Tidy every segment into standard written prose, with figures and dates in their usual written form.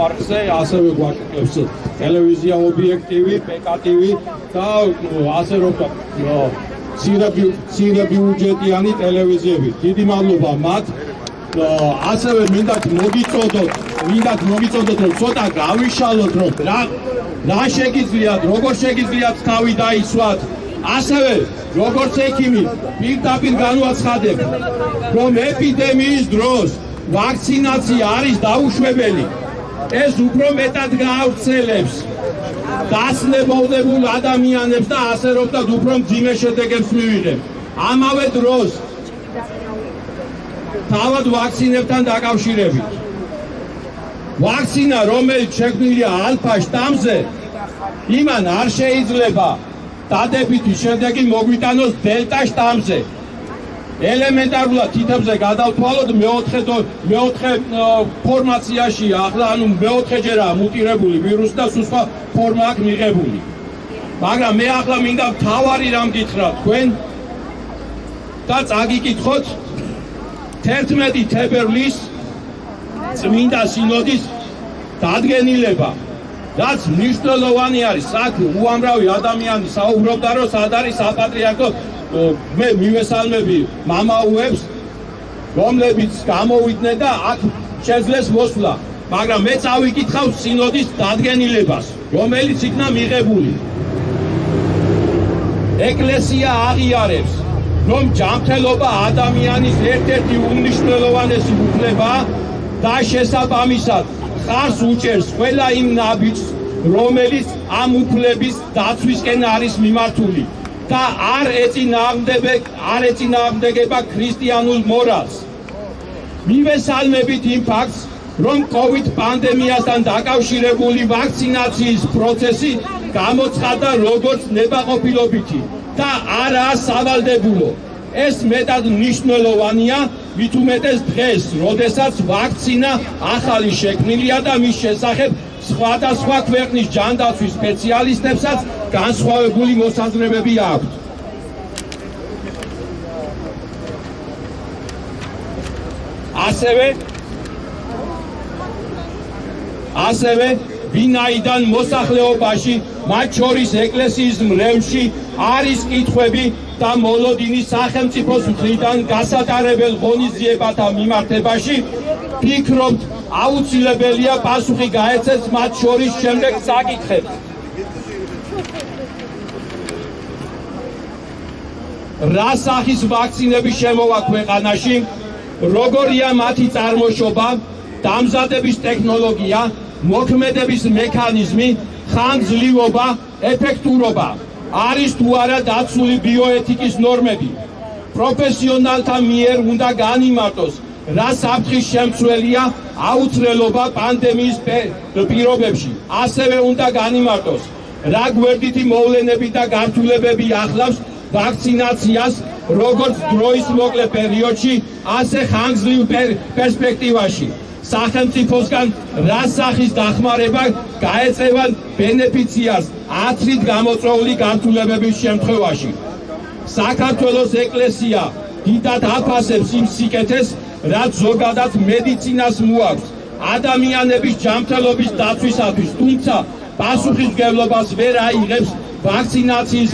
არხზე ასევე გვაშუქებს ტელევიზია ობიექტივი, პეკატივი და ასე რომ ცირე ბიუჯეტიანი ტელევიზიები. დიდი მადლობა მათ. ასევე მინდათ მოგიწოდოთ რომ ცოტა გავიშალოთ რომ რა შეგიძლიათ, როგორ შეგიძლიათ თავი დაისვათ. ასევე როგორც ექიმი პირდაპირ განვაცხადებ რომ ეპიდემიის დროს ვაქცინაცია არის დაუშვებელი. ეს უფრო მეტად გაავრცელებს დასნებოვნებულ ადამიანებს და ასე რომ უფრო მძიმე შედეგებს მივიღებ. ამავე დროს თავად ვაქცინებთან დაკავშირებით. ვაქცინა, რომელიც შექმნილია ალფა შტამზე, იმან არ შეიძლება დადებითი შედეგი მოგვიტანოს დელტა შტამზე. ელემენტარულად თითებზე გადავთვალოთ მეოთხე ფორმაციაში, ახლა ანუ მეოთხეჯერაა მუტირებული ვირუსი და სხვა ფორმა აქვს მიღებული. მაგრამ მე ახლა მინდა მთავარი რამ გითხრათ თქვენ და წაგიკითხოთ 11 თებერვლის წმინდა სინოდის დადგენილება, რაც მნიშვნელოვანი არის. აქ უამრავი ადამიანი საუბრობდა, რომ სად არის საპატრიარქო. მე მივესალმები მამაუებს, რომლებიც გამოვიდნენ და აქ შეძლეს მოსვლა. მაგრამ მე წავიკითხავ სინოდის დადგენილებას, რომელიც იქნა მიღებული. ეკლესია აღიარებს, რომ ჯანმრთელობა ადამიანის ერთ-ერთი უმნიშვნელოვანესი უფლებაა და შესაბამისად ხარს უჭერს ყველა იმ ნაბიჯს, რომელიც ამ უფლების დაცვისკენ არის მიმართული და არ ეწინააღმდეგება ქრისტიანულ მორალს. მივესალმებით იმ ფაქტს, რომ COVID პანდემიასთან დაკავშირებული ვაქცინაციის პროცესი გამოცხადდა როგორც ნებაყოფილობითი და არაა სავალდებულო. ეს მეტად მნიშვნელოვანია, მით უმეტეს დღეს, როდესაც ვაქცინა ახალი შექმნილია და მის შესახებ სხვადასხვა ქვეყნის ჯანდაცვის სპეციალისტებსაც განსხვავებული მოსაზრებები აქვთ. ასევე ვინაიდან მოსახლეობაში, მათ შორის ეკლესიის მრევლში არის კითხვები და მოლოდინის სახელმწიფოს მხრიდან გასატარებელ ღონისძიებათა მიმართებაში, ფიქრობთ, აუცილებელია პასუხი გაეცეს მათ შორის შემდეგ საკითხებს. რა სახის ვაქცინები შემოვა ქვეყანაში, როგორია მათი წარმოშობა, დამზადების ტექნოლოგია, მოქმედების მექანიზმი, ხანგრძლივობა, ეფექტურობა, არის თუ არა დაცული ბიოეთიკის ნორმები. პროფესიონალთა მიერ უნდა განიმარტოს, რა საფრთხის შემცველია აუცილებლობა პანდემიის პირობებში. ასევე უნდა განიმარტოს, რა გვერდითი მოვლენები და გართულებები ახლავს ვაქცინაციას, როგორც დროის მოკლე პერიოდში, ასე ხანგრძლივ პერსპექტივაში. სახელმწიფოსგან რა სახის დახმარება გაეწევა ბენეფიციარს ათრით გამოწვეული გართულებების შემთხვევაში. საქართველოს ეკლესია დიდად აფასებს იმ სიკეთეს, რაც ზოგადად მედიცინას მოაქვს ადამიანების ჯანმრთელობის დაცვისათვის, თუმცა პასუხისმგებლობას ვერ აიღებს ვაქცინაციის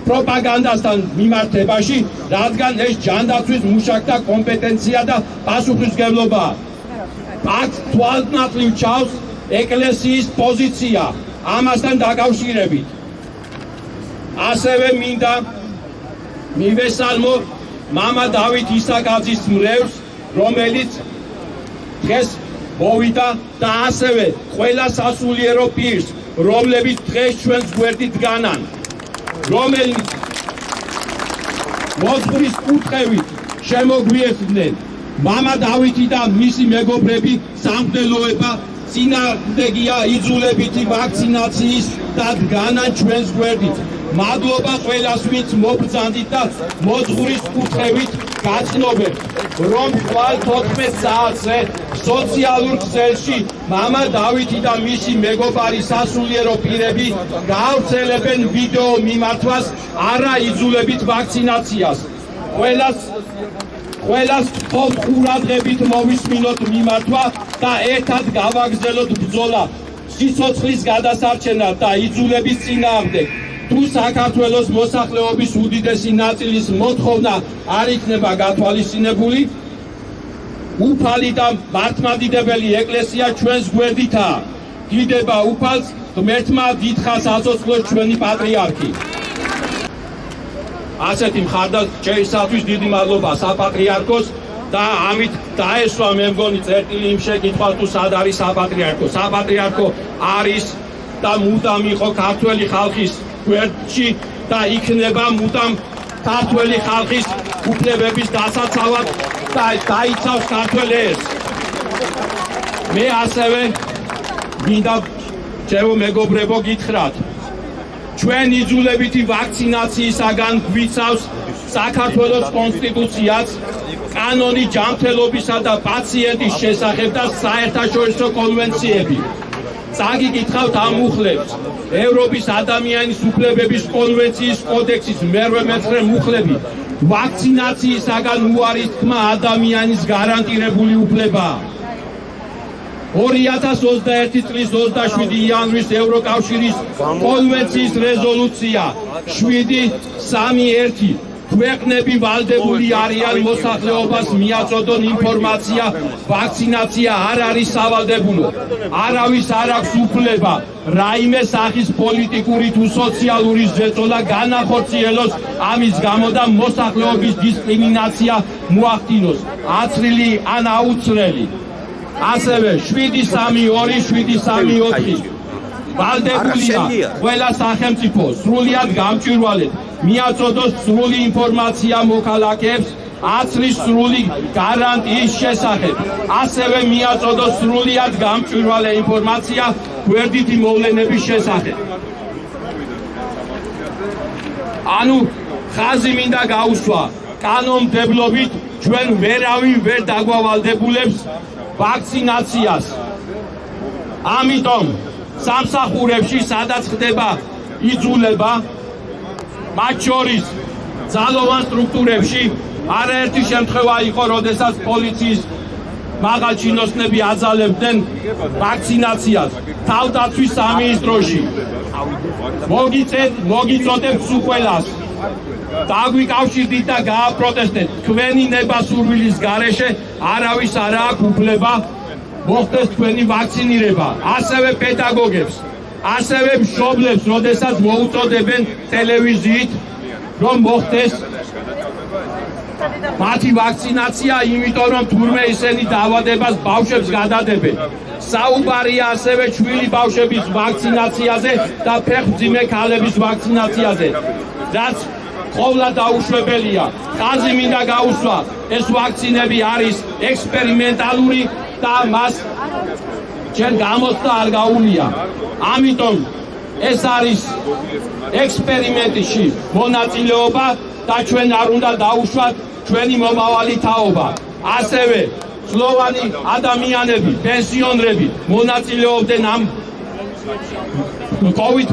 პროპაგანდასთან მიმართებაში, რადგან ეს ჯანდაცვის მუშაკთა კომპეტენცია და პასუხისმგებლობაა. აქ თვალნათლივ ჩავს ეკლესიის პოზიცია ამასთან დაკავშირებით. ასევე მინდა მივესალმო მამა დავით ისაკაძის მრევლს, რომელიც დღეს მოვიდა და ასევე ყველა სასულიერო პირს, რომლებიც დღეს ჩვენს გვერდით დგანან, რომელიც მოძღვრის კუთხევით შემოგვიერთდნენ. მამა დავითი და მისი მეგობრები სამღვდელოება წინააღმდეგია იძულებითი ვაქცინაციის და დგანან ჩვენს გვერდით. მადლობა ყველას, ვინც მობრძანდით და მოძღვრის კუთხევით გაცნობებთ, რომ ხვალ 14 საათზე სოციალურ ქსელში მამა დავითი და მისი მეგობარი სასულიერო პირები გაავრცელებენ ვიდეო მიმართვას არა იძულებით ვაქცინაციას. ყველას გთხოვთ ყურადღებით მოვისმინოთ მიმართვა და ერთად გავაგრძელოთ ბრძოლა სიცოცხლის გადასარჩენად და იძულების წინააღმდეგ. თუ საქართველოს მოსახლეობის უდიდესი ნაწილის მოთხოვნა არ იქნება გათვალისწინებული, უფალი და მართლმადიდებელი ეკლესია ჩვენს გვერდითაა. დიდება უფალს, ღმერთმა დიდხანს აცოცხლოს ჩვენი პატრიარქი. ასეთი მხარდაჭერისათვის დიდი მადლობა საპატრიარქოს და ამით დაესვა მე მგონი წერტილი იმ შეკითხვას თუ სად არის საპატრიარქო. საპატრიარქო არის და მუდამ იყო ქართველი ხალხის გვერდში და იქნება მუდამ ქართველი ხალხის უფლებების დასაცავად და დაიცავს ქართველ ერს. მე ასევე მინდა ჩემო მეგობრებო გითხრათ, ჩვენ იძულებითი ვაქცინაციისაგან გვიცავს საქართველოს კონსტიტუციაც, კანონი ჯანმრთელობისა და პაციენტის შესახებ და საერთაშორისო კონვენციები. წაგიკითხავთ ამ მუხლებს, ევროპის ადამიანის უფლებების კონვენციის კოდექსის მე-19 მუხლები, ვაქცინაციისაგან უარის თქმა ადამიანის გარანტირებული უფლებაა. 2021 წლის 27 იანვრის ევროკავშირის კონვენციის რეზოლუცია 731 ქვეყნები ვალდებული არიან მოსახლეობას მიაწოდონ ინფორმაცია, ვაქცინაცია არ არის სავალდებულო. არავის არ აქვს უფლება რაიმე სახის პოლიტიკური თუ სოციალური ზეწოლა განახორციელოს ამის გამო და მოსახლეობის დისკრიმინაცია მოახდინოს, აცრილი ან აუცრელი. ასევე 732-734 ვალდებულია ყველა სახელმწიფო სრულად გამჭვირვალედ მიაწოდოს სრული ინფორმაცია მოქალაქეებს აცრის სრული გარანტიის შესახებ. ასევე მიაწოდოს სრულად გამჭვირვალე ინფორმაცია გვერდითი მოვლენების შესახებ. ანუ ხაზი მინდა გაუსვა, კანონმდებლობით ჩვენ ვერავინ ვერ დაგვავალდებულებს ვაქცინაციას. ამიტომ სამსახურებში სადაც ხდება იძულება, მათ შორის ძალოვან სტრუქტურებში არაერთი შემთხვევა იყო, როდესაც პოლიციის მაღალჩინოსნები აძალებდნენ ვაქცინაციას. თავდაცვის სამინისტროში მოგიწოდებთ სულ დაგვიკავშირდით და გააპროტესტეთ. თქვენი ნებასურვილის გარეშე არავის არ აქვს უფლება მოხდეს თქვენი ვაქცინირება. ასევე პედაგოგებს, ასევე მშობლებს, როდესაც მოუწოდებენ ტელევიზიით, რომ მოხდეს მათი ვაქცინაცია, იმიტომ რომ თურმე ისინი დაავადებას ბავშვებს გადადებენ. საუბარია ასევე ჩვილი ბავშვების ვაქცინაციაზე და ფეხმძიმე ქალების ვაქცინაციაზე, რაც ყოვლა დაუშვებელია. ხაზი მინდა გაუსვა, ეს ვაქცინები არის ექსპერიმენტალური და მას ჩვენ გამოცდა არ გაუვლია. ამიტომ ეს არის ექსპერიმენტში მონაწილეობა და ჩვენ არ უნდა დაუშვათ ჩვენი მომავალი თაობა. ასევე სლოვანი ადამიანები, პენსიონერები მონაწილეობდნენ ამ COVID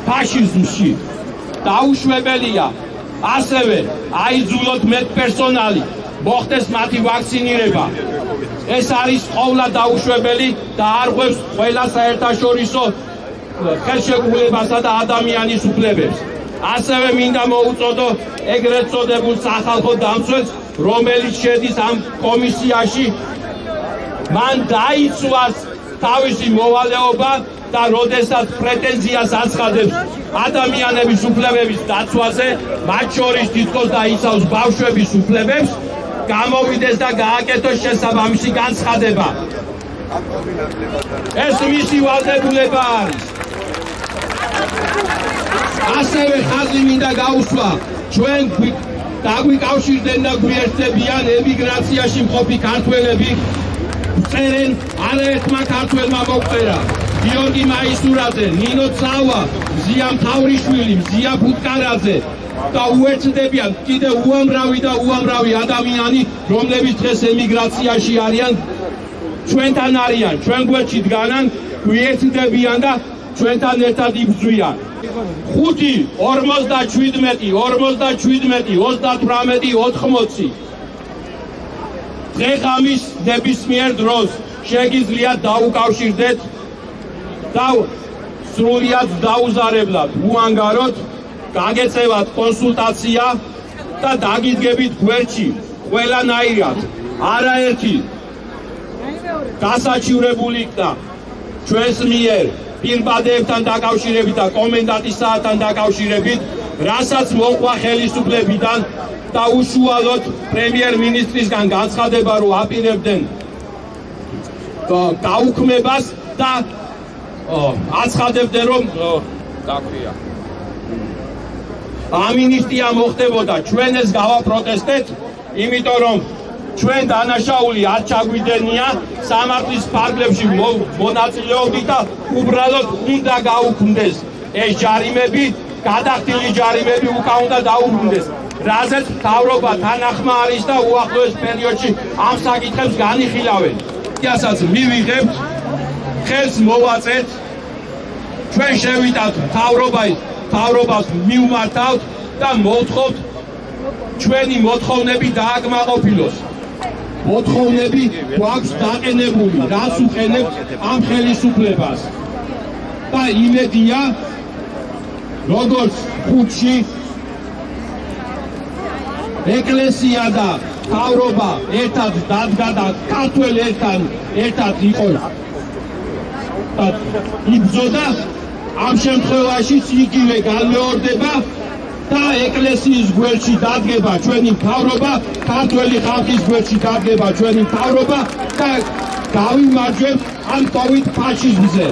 ფაშიზმში. დაუშვებელია. ასევე აიძულოთ მედპერსონალი, მოხდეს მათი ვაქცინირება. ეს არის ყოვლა დაუშვებელი და არღვევს ყველა საერთაშორისო ხელშეკრულებასა და ადამიანის უფლებებს. ასევე მინდა მოუწოდო ეგრეთ წოდებულ სახალხო დამცველს, რომელიც შედის ამ კომისიაში, მან დაიცვას თავისი მოვალეობა და როდესაც პრეტენზიას აცხადებს ადამიანების უფლებების დაცვაზე, მათ შორის თითქოს დაიცავს ბავშვების უფლებებს, გამოვიდეს და გააკეთოს შესაბამისი განცხადება. ეს მისი ვალდებულება არის. ასევე ხაზი მინდა გაუსვა, ჩვენ დაგვიკავშირდნენ და გვიერთდებიან ემიგრაციაში მყოფი ქართველები, წერენ არაერთმა ქართველმა მოგწერა. გიორგი მაისურაძე, ნინო ცავა, ზია მთავრიშვილი, ზია ფუტკარაძე და უერთდებიან კიდევ უამრავი ადამიანი, რომლებიც დღეს ემიგრაციაში არიან, ჩვენთან არიან, ჩვენ გვერდში დგანან, გვიერთდებიან და ჩვენთან ერთად იბრძვიან. 5, 47, 57, 38, 80 დღე-ღამის ნებისმიერ დროს შეგიძლიათ დაუკავშირდეთ და სრულიად დაუზარებლად უანგაროთ, გაგეწევათ კონსულტაცია და დაგიდგებით გვერდში ყველანაირად. არაერთი გასაჩივრებული იქნა ჩვენს მიერ პირბადებთან დაკავშირებით და კომენდანტის საათთან დაკავშირებით, რასაც მოყვა ხელისუფლებიდან და უშუალოდ პრემიერ-მინისტრისგან განცხადება, რომ აპირებდნენ გაუქმებას და აცხადებდნენ, რომ ამინისტია მოხდებოდა. ჩვენ ეს გავაპროტესტეთ, იმიტომ რომ ჩვენ დანაშაული არ ჩაგვიდენია სამართლის ფარგლებში მონაწილეობით და უბრალოდ უნდა გაუქმდეს ეს ჯარიმები, გადახდილი ჯარიმები უკან უნდა დაუბრუნდეს. რაზეც მთავრობა თანახმა არის და უახლოეს პერიოდში ამ საკითხებს განიხილავენ. იასაც მივიღებთ, ხელს მოვაწეთ, ჩვენ შევიდათ მთავრობას მივმართავთ და მოვთხოვთ ჩვენი მოთხოვნები დააკმაყოფილოს. მოთხოვნები გვაქვს დაყენებული, რას უყენებთ ამ ხელისუფლებას. და იმედია, როგორც ხუთში ეკლესია და მთავრობა ერთად დადგა და ქართველი ერთად იყო და იბრძოდა, ამ შემთხვევაში იგივე განმეორდება და ეკლესიის გვერდში დადგება ჩვენი მთავრობა, ქართველი ხალხის გვერდში დადგება ჩვენი მთავრობა და გავიმარჯვებთ ამ COVID ფაშიზმზე.